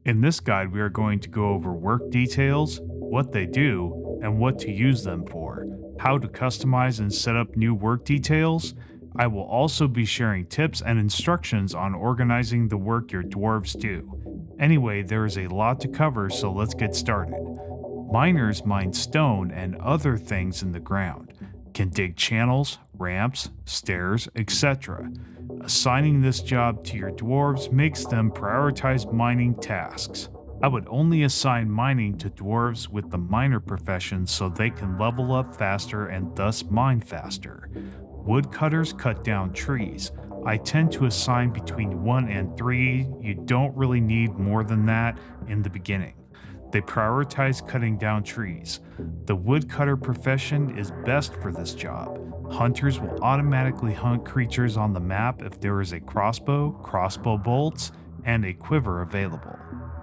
In this guide, we are going to go over work details, what they do, and what to use them for, how to customize and set up new work details. I will also be sharing tips and instructions on organizing the work your dwarves do. Anyway, there is a lot to cover, so let's get started. Miners mine stone and other things in the ground, can dig channels, ramps, stairs, etc. Assigning this job to your dwarves makes them prioritize mining tasks. I would only assign mining to dwarves with the miner profession so they can level up faster and thus mine faster. Woodcutters cut down trees. I tend to assign between 1 and 3. You don't really need more than that in the beginning. They prioritize cutting down trees. The woodcutter profession is best for this job. Hunters will automatically hunt creatures on the map if there is a crossbow, crossbow bolts, and a quiver available.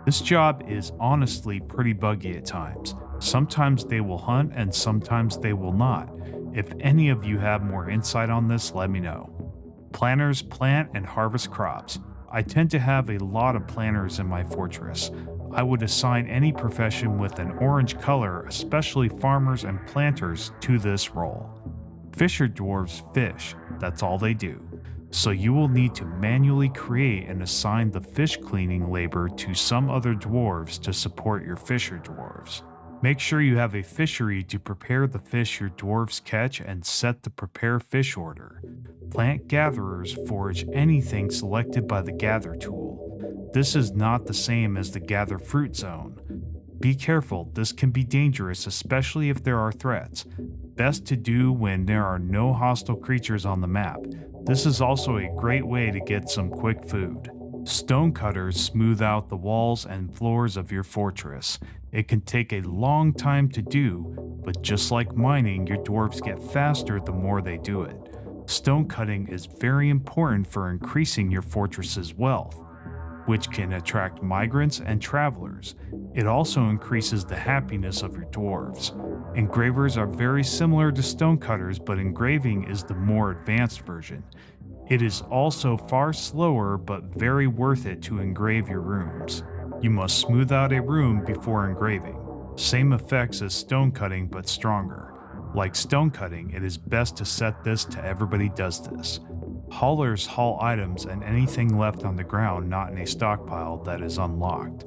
This job is honestly pretty buggy at times. Sometimes they will hunt and sometimes they will not. If any of you have more insight on this, let me know. Planters plant and harvest crops. I tend to have a lot of planters in my fortress. I would assign any profession with an orange color, especially farmers and planters, to this role. Fisher dwarves fish, that's all they do. So you will need to manually create and assign the fish cleaning labor to some other dwarves to support your fisher dwarves. Make sure you have a fishery to prepare the fish your dwarves catch and set the prepare fish order. Plant gatherers forage anything selected by the gather tool. This is not the same as the gather fruit zone. Be careful, this can be dangerous, especially if there are threats. Best to do when there are no hostile creatures on the map. This is also a great way to get some quick food. Stonecutters smooth out the walls and floors of your fortress. It can take a long time to do, but just like mining, your dwarves get faster the more they do it. Stone cutting is very important for increasing your fortress's wealth, which can attract migrants and travelers. It also increases the happiness of your dwarves. Engravers are very similar to stonecutters, but engraving is the more advanced version. It is also far slower but very worth it to engrave your rooms. You must smooth out a room before engraving. Same effects as stone cutting but stronger. Like stone cutting, it is best to set this to everybody does this. Haulers haul items and anything left on the ground not in a stockpile that is unlocked.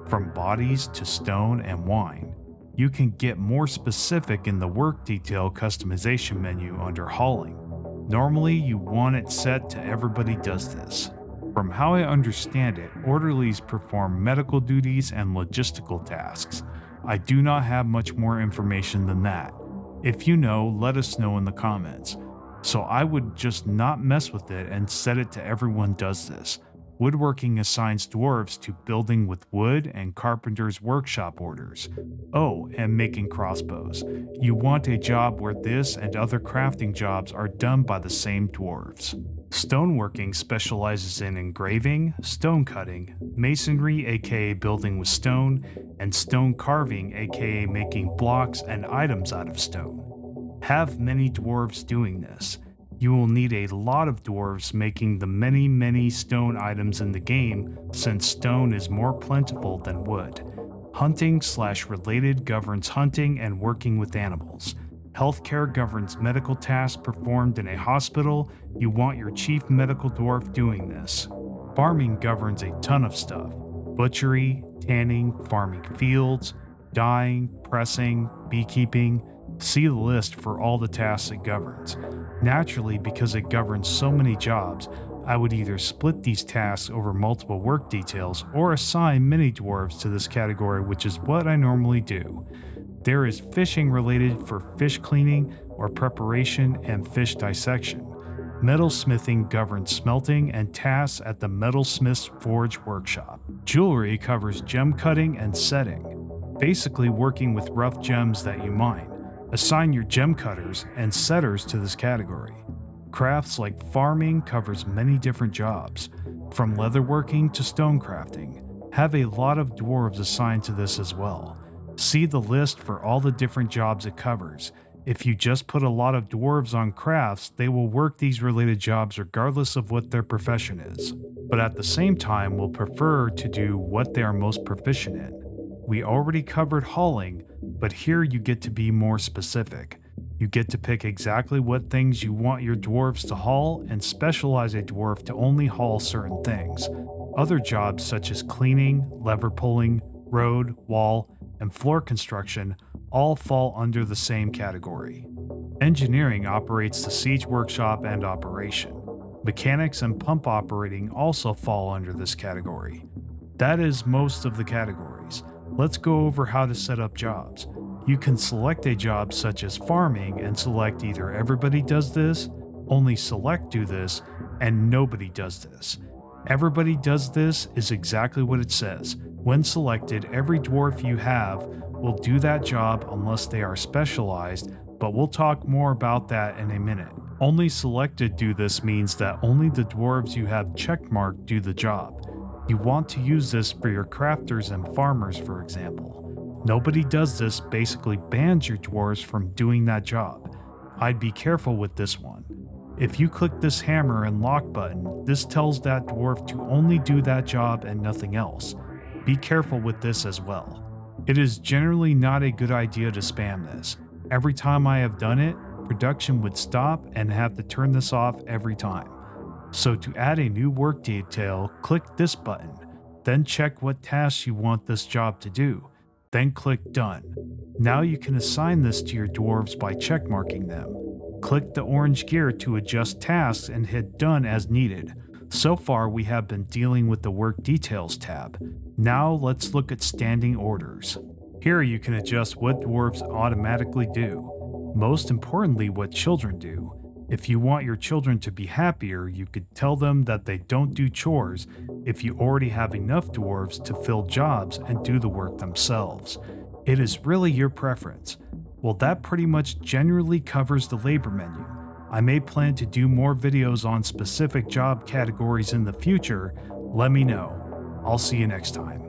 From bodies to stone and wine. You can get more specific in the work detail customization menu under hauling. Normally you want it set to everybody does this. From how I understand it, orderlies perform medical duties and logistical tasks. I do not have much more information than that. If you know, let us know in the comments. So I would just not mess with it and set it to everyone does this. Woodworking assigns dwarves to building with wood and carpenter's workshop orders. Oh, and making crossbows. You want a job where this and other crafting jobs are done by the same dwarves. Stoneworking specializes in engraving, stone cutting, masonry aka building with stone, and stone carving aka making blocks and items out of stone. Have many dwarves doing this. You will need a lot of dwarves making the many stone items in the game since stone is more plentiful than wood. Hunting/related governs hunting and working with animals. Healthcare governs medical tasks performed in a hospital. You want your chief medical dwarf doing this. Farming governs a ton of stuff. Butchery, tanning, farming fields, dyeing, pressing, beekeeping. See the list for all the tasks it governs. Naturally, because it governs so many jobs, I would either split these tasks over multiple work details or assign mini dwarves to this category, which is what I normally do. There is fishing related for fish cleaning or preparation and fish dissection. Metalsmithing governs smelting and tasks at the metalsmith's forge workshop. Jewelry covers gem cutting and setting, basically working with rough gems that you mine. Assign your gem cutters and setters to this category. Crafts like farming covers many different jobs, from leatherworking to stone crafting. Have a lot of dwarves assigned to this as well. See the list for all the different jobs it covers. If you just put a lot of dwarves on crafts, they will work these related jobs regardless of what their profession is. but at the same time will prefer to do what they are most proficient in. We already covered hauling, but here you get to be more specific. You get to pick exactly what things you want your dwarves to haul and specialize a dwarf to only haul certain things. Other jobs such as cleaning, lever pulling, road, wall, and floor construction all fall under the same category. Engineering operates the siege workshop and operation. Mechanics and pump operating also fall under this category. That is most of the categories. Let's go over how to set up jobs. You can select a job such as farming and select either everybody does this, only select do this, and nobody does this. Everybody does this is exactly what it says. When selected, every dwarf you have will do that job unless they are specialized, but we'll talk more about that in a minute. Only selected do this means that only the dwarves you have checkmarked do the job. You want to use this for your crafters and farmers, for example. Nobody does this basically bans your dwarves from doing that job. I'd be careful with this one. If you click this hammer and lock button, this tells that dwarf to only do that job and nothing else. Be careful with this as well. It is generally not a good idea to spam this. Every time I have done it, production would stop and have to turn this off every time. So to add a new work detail, click this button, then check what tasks you want this job to do, then click Done. Now you can assign this to your dwarves by checkmarking them. Click the orange gear to adjust tasks and hit Done as needed. So far we have been dealing with the Work Details tab. Now let's look at standing orders. Here you can adjust what dwarves automatically do. Most importantly, what children do. If you want your children to be happier, you could tell them that they don't do chores if you already have enough dwarves to fill jobs and do the work themselves. It is really your preference. Well, that pretty much generally covers the labor menu. I may plan to do more videos on specific job categories in the future. Let me know. I'll see you next time.